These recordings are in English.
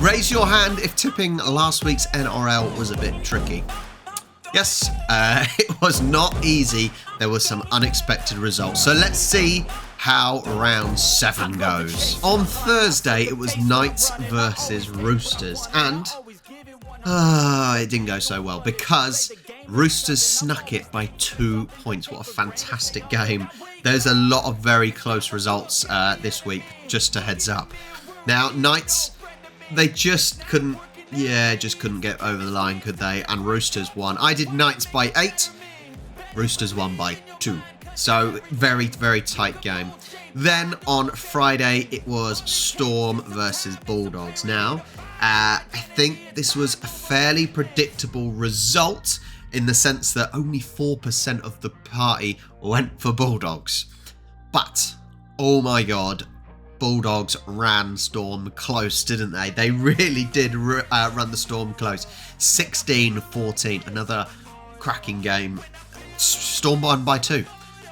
Raise your hand if tipping last week's NRL was a bit tricky. Yes, it was not easy. There were some unexpected results. So let's see how round 7 goes. On Thursday, it was Knights versus Roosters. And it didn't go so well because Roosters snuck it by 2 points. What a fantastic game. There's a lot of very close results this week, just a heads up. Now, Knights, they just couldn't get over the line, could they? And Roosters won. I did Knights by 8. Roosters won by 2. So, very, very tight game. Then on Friday, it was Storm versus Bulldogs. Now, I think this was a fairly predictable result in the sense that only 4% of the party went for Bulldogs. But, oh my God, Bulldogs ran Storm close, didn't they? They really did run the Storm close. 16-14, another cracking game. Storm won by 2.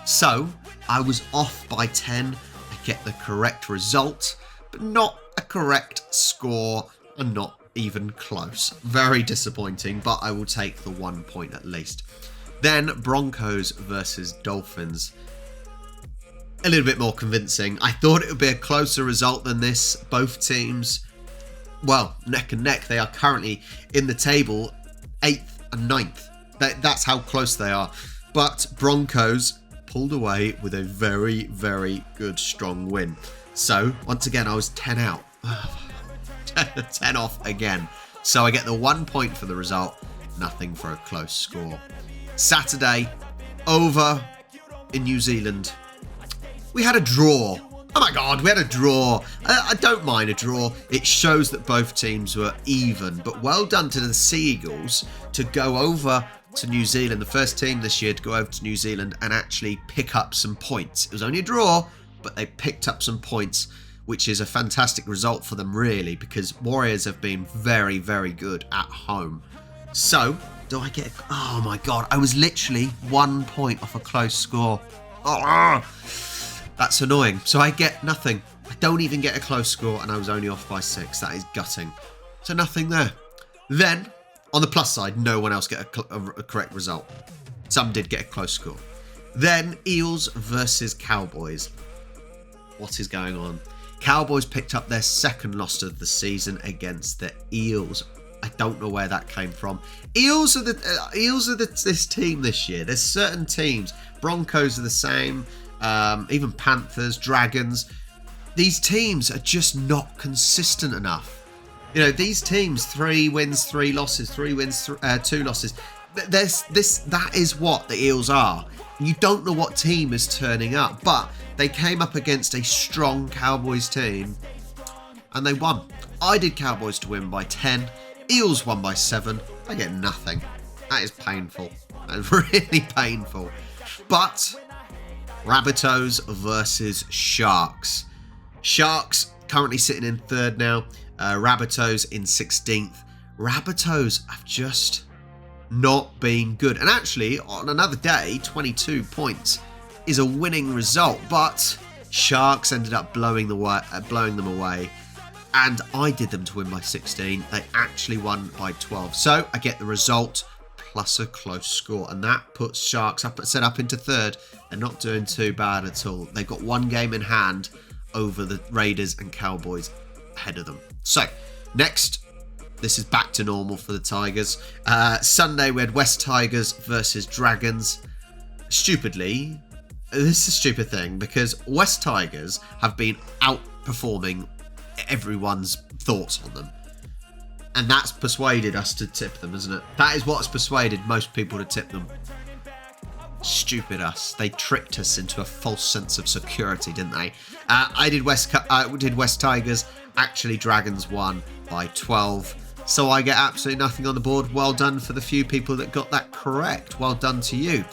So, I was off by 10. I get the correct result, but not a correct score and not even close. Very disappointing, but I will take the 1 point at least. Then, Broncos versus Dolphins. A little bit more convincing. I thought it would be a closer result than this. Both teams, well, neck and neck. They are currently in the table 8th and 9th. That's how close they are. But Broncos pulled away with a very, very good, strong win. So, once again, I was 10 out. 10 off again. So I get the 1 point for the result. Nothing for a close score. Saturday, over in New Zealand. We had a draw. Oh my God, we had a draw. I don't mind a draw. It shows that both teams were even. But well done to the Sea Eagles to go over to New Zealand. The first team this year to go over to New Zealand and actually pick up some points. It was only a draw, but they picked up some points, which is a fantastic result for them, really, because Warriors have been very, very good at home. So, do I get... Oh my God, I was literally 1 point off a close score. Oh, that's annoying. So I get nothing. I don't even get a close score, and I was only off by 6. That is gutting. So nothing there. Then, on the plus side, no one else get a correct result. Some did get a close score. Then, Eels versus Cowboys. What is going on? Cowboys picked up their second loss of the season against the Eels. I don't know where that came from. Eels are this team this year. There's certain teams. Broncos are the same. Even Panthers, Dragons. These teams are just not consistent enough. You know, these teams, 3 wins, 3 losses, 3 wins, 2 losses. That is what the Eels are. You don't know what team is turning up, but they came up against a strong Cowboys team and they won. I did Cowboys to win by 10. Eels won by 7. I get nothing. That is painful. That is really painful. But Rabbitohs versus Sharks. Sharks currently sitting in 3rd now. Rabbitohs in 16th. Rabbitohs have just not been good. And actually, on another day, 22 points is a winning result. But Sharks ended up blowing them away. And I did them to win by 16. They actually won by 12. So I get the result plus a close score. And that puts Sharks up into 3rd. They're not doing too bad at all. They've got 1 game in hand over the Raiders and Cowboys ahead of them. So, next, this is back to normal for the Tigers. Sunday, we had West Tigers versus Dragons. Stupidly, this is a stupid thing because West Tigers have been outperforming everyone's thoughts on them. And that's persuaded us to tip them, isn't it? That is what's persuaded most people to tip them. Stupid us. They tricked us into a false sense of security, didn't they? I did West Tigers. Actually, Dragons won by 12. So I get absolutely nothing on the board. Well done for the few people that got that correct. Well done to you.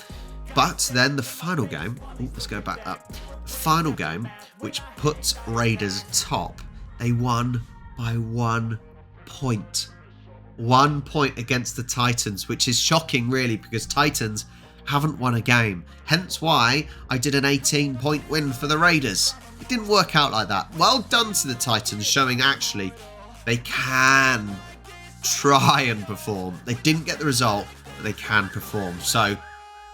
But then the final game. Let's go back up. The final game, which puts Raiders top. They won by 1 point. 1 point against the Titans, which is shocking, really, because Titans haven't won a game. Hence why I did an 18-point win for the Raiders. It didn't work out like that. Well done to the Titans, showing actually they can try and perform. They didn't get the result, but they can perform. So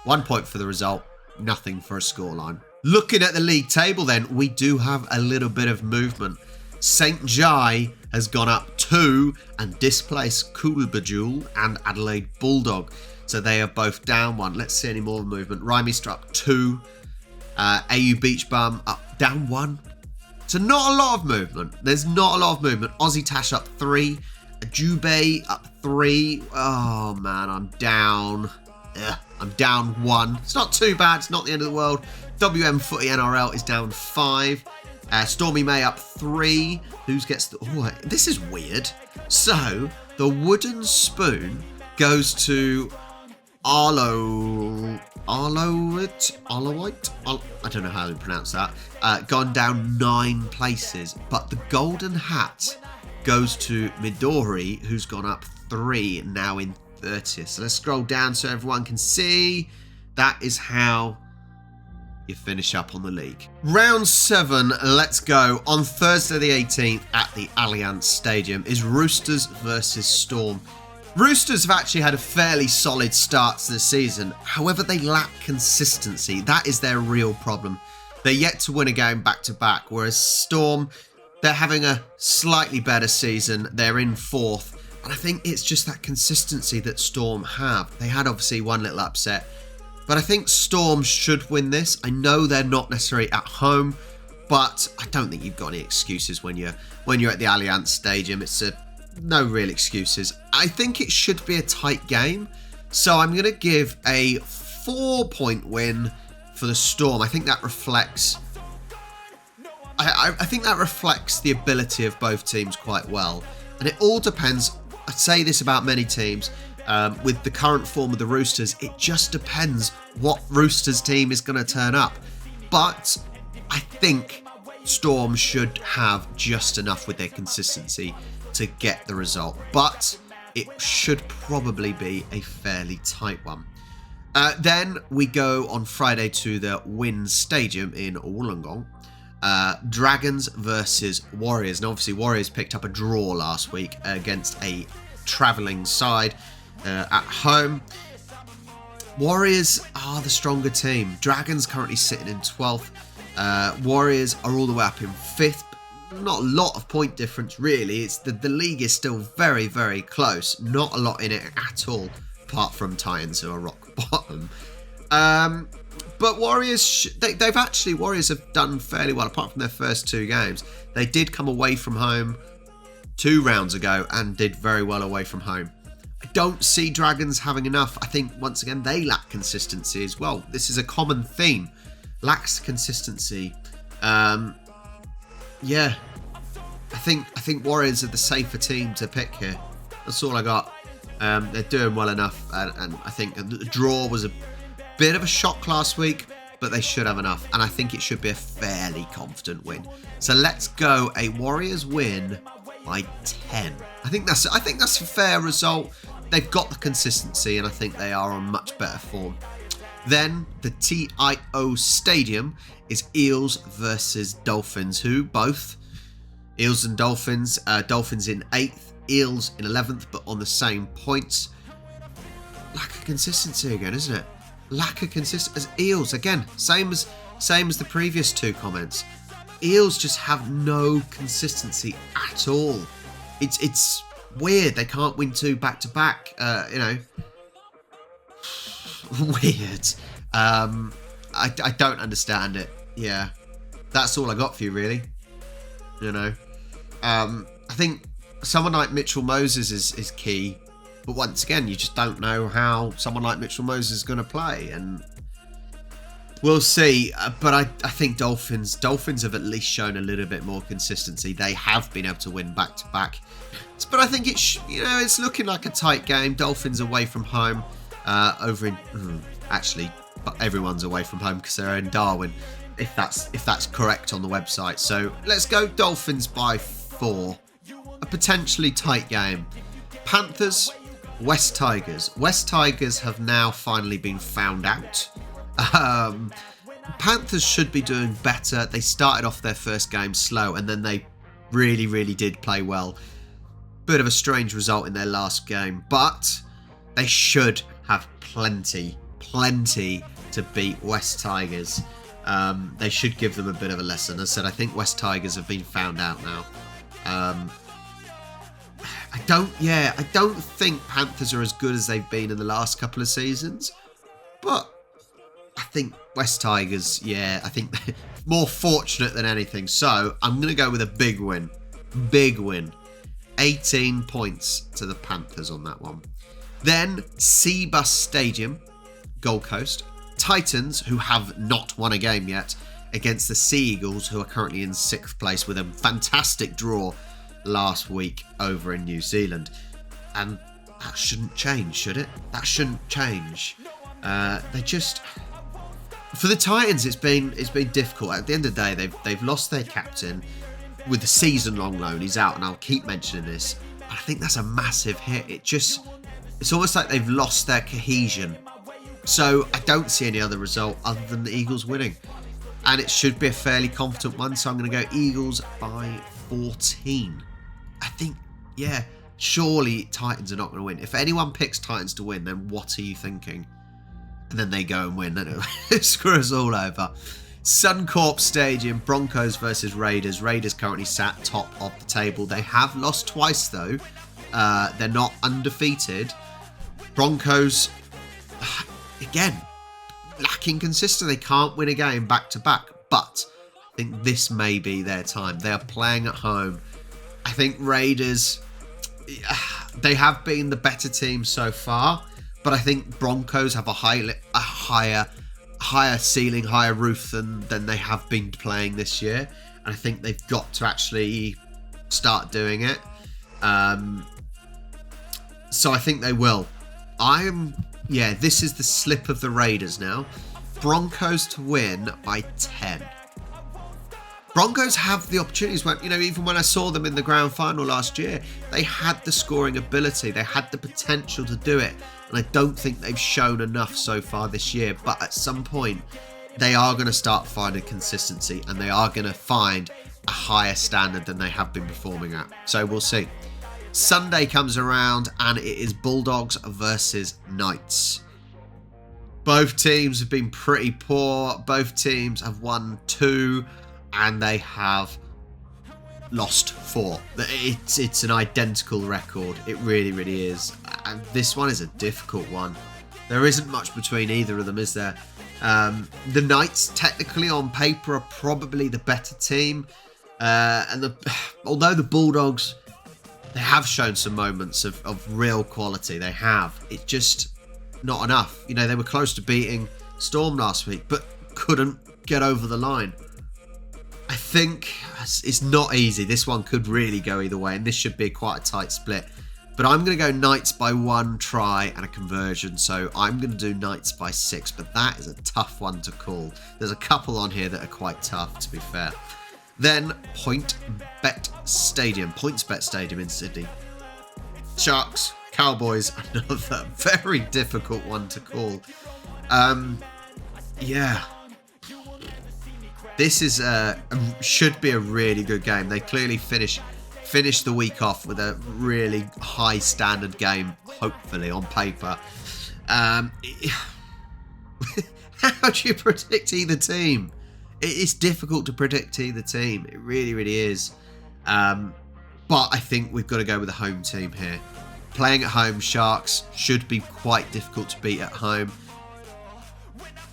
1 point for the result, nothing for a scoreline. Looking at the league table then, we do have a little bit of movement. St. Jai has gone up 2 and displaced Coolbajul and Adelaide Bulldog. So they are both down 1. Let's see any more movement. Rymester up 2. AU Beach Bum up down 1. So not a lot of movement. There's not a lot of movement. Aussie Tash up 3. Jubei up 3. Oh man, I'm down. I'm down 1. It's not too bad. It's not the end of the world. WM Footy NRL is down 5. Stormy May up 3. Who gets the... Oh, this is weird. So, the wooden spoon goes to Arlowite? I don't know how to pronounce that. Gone down 9 places. But the golden hat goes to Midori, who's gone up 3, now in 30th. So let's scroll down so everyone can see. That is how you finish up on the league. Round 7, let's go. On Thursday the 18th at the Allianz Stadium is Roosters versus Storm. Roosters have actually had a fairly solid start to the season. However, they lack consistency. That is their real problem. They're yet to win a game back-to-back, whereas Storm, they're having a slightly better season. They're in 4th. And I think it's just that consistency that Storm have. They had obviously one little upset. But I think Storm should win this. I know they're not necessarily at home, but I don't think you've got any excuses when you're at the Allianz Stadium. It's no real excuses. I think it should be a tight game. So I'm going to give a 4-point win for the Storm. I think that reflects... I think that reflects the ability of both teams quite well. And it all depends. I say this about many teams. With the current form of the Roosters, it just depends what Roosters team is going to turn up. But I think Storm should have just enough with their consistency to get the result. But it should probably be a fairly tight one. Then we go on Friday to the WIN Stadium in Wollongong. Dragons versus Warriors. And obviously Warriors picked up a draw last week against a travelling side. At home, Warriors are the stronger team. Dragons currently sitting in 12th. Warriors are all the way up in 5th. Not a lot of point difference, really. It's the league is still very, very close. Not a lot in it at all, apart from Titans, who are rock bottom. But Warriors, Warriors have done fairly well, apart from their first 2 games. They did come away from home 2 rounds ago and did very well away from home. I don't see Dragons having enough. I think, once again, they lack consistency as well. This is a common theme. Lacks consistency. Yeah. I think Warriors are the safer team to pick here. That's all I got. They're doing well enough. And I think the draw was a bit of a shock last week, but they should have enough. And I think it should be a fairly confident win. So let's go a Warriors win by 10. I think that's a fair result. They've got the consistency, and I think they are on much better form. Then the TIO Stadium is Eels versus Dolphins, who both Eels and Dolphins. Dolphins in 8th, Eels in 11th, but on the same points. Lack of consistency again, isn't it? Lack of consistency. Eels again, same as the previous 2 comments. Eels just have no consistency at all. It's weird. They can't win 2 back-to-back. Weird. I don't understand it. Yeah, that's all I got for you, really. I think someone like Mitchell Moses is key, but once again, you just don't know how someone like Mitchell Moses is going to play, and we'll see. But I think Dolphins have at least shown a little bit more consistency. They have been able to win back-to-back. But I think it's looking like a tight game. Dolphins away from home, over in actually, but everyone's away from home because they're in Darwin. If that's correct on the website. So let's go Dolphins by 4. A potentially tight game. Panthers, West Tigers. West Tigers have now finally been found out. Panthers should be doing better. They started off their first game slow, and then they really, really did play well. Bit of a strange result in their last game, but they should have plenty to beat West Tigers. They should give them a bit of a lesson. As I said, I think West Tigers have been found out now. I don't think Panthers are as good as they've been in the last couple of seasons, but I think West Tigers, I think they're more fortunate than anything. So I'm going to go with a big win. Big win. 18 points to the Panthers on that one. Then Seabus Stadium, Gold Coast. Titans, who have not won a game yet, against the Sea Eagles, who are currently in 6th place with a fantastic draw last week over in New Zealand. And that shouldn't change, should it? That shouldn't change. They just... For the Titans, it's been difficult. At the end of the day, they've lost their captain with the season-long loan. He's out, and I'll keep mentioning this. I think that's a massive hit. It's almost like they've lost their cohesion. So I don't see any other result other than the Eagles winning. And it should be a fairly confident one. So I'm going to go Eagles by 14. I think, surely Titans are not going to win. If anyone picks Titans to win, then what are you thinking? And then they go and win. Then it screw us all over. Suncorp Stadium, Broncos versus Raiders. Raiders currently sat top of the table. They have lost twice, though. They're not undefeated. Broncos, again, lacking consistency. They can't win a game back-to-back. But I think this may be their time. They are playing at home. I think Raiders, they have been the better team so far. But I think Broncos have a higher ceiling, higher roof than they have been playing this year. And I think they've got to actually start doing it. So I think they will. This is the slip of the Raiders now. Broncos to win by 10. Broncos have the opportunities. Even when I saw them in the grand final last year, they had the scoring ability. They had the potential to do it. And I don't think they've shown enough so far this year. But at some point, they are going to start finding consistency. And they are going to find a higher standard than they have been performing at. So we'll see. Sunday comes around and it is Bulldogs versus Knights. Both teams have been pretty poor. Both teams have won 2 and they have lost 4. It's an identical record. It really, really is. And this one is a difficult one. There isn't much between either of them, is there? The Knights, technically on paper, are probably the better team. Although the Bulldogs, they have shown some moments of real quality. They have. It's just not enough. They were close to beating Storm last week, but couldn't get over the line. I think it's not easy. This one could really go either way, and this should be quite a tight split. But I'm going to go Knights by 1 try and a conversion, so I'm going to do Knights by 6, but that is a tough one to call. There's a couple on here that are quite tough, to be fair. Then PointsBet Stadium in Sydney. Sharks, Cowboys, another very difficult one to call. This is should be a really good game. They clearly finish the week off with a really high standard game, hopefully, on paper. How do you predict either team? It's difficult to predict either team. It really, really is. But I think we've got to go with the home team here. Playing at home, Sharks should be quite difficult to beat at home.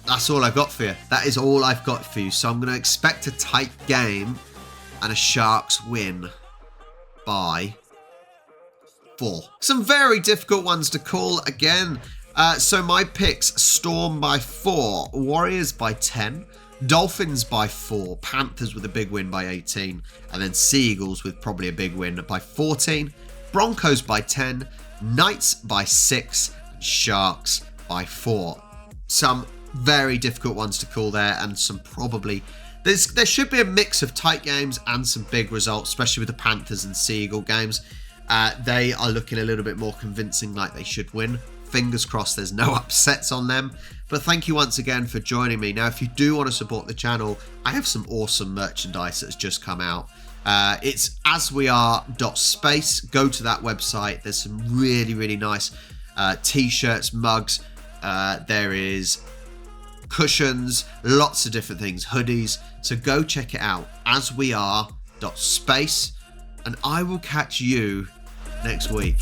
That's all I've got for you. That is all I've got for you. So I'm going to expect a tight game and a Sharks win by 4. Some very difficult ones to call again. So my picks: Storm by 4, Warriors by 10, Dolphins by 4, Panthers with a big win by 18, and then Sea Eagles with probably a big win by 14, Broncos by 10, Knights by 6, and Sharks by 4. Some very difficult ones to call there, and some probably... There should be a mix of tight games and some big results, especially with the Panthers and Sea Eagle games. They are looking a little bit more convincing, like they should win. Fingers crossed there's no upsets on them. But thank you once again for joining me. Now, if you do want to support the channel, I have some awesome merchandise that's just come out. It's asweare.space. Go to that website. There's some really, really nice t-shirts, mugs. There is cushions, lots of different things, hoodies. So go check it out, asweare.space, and I will catch you next week.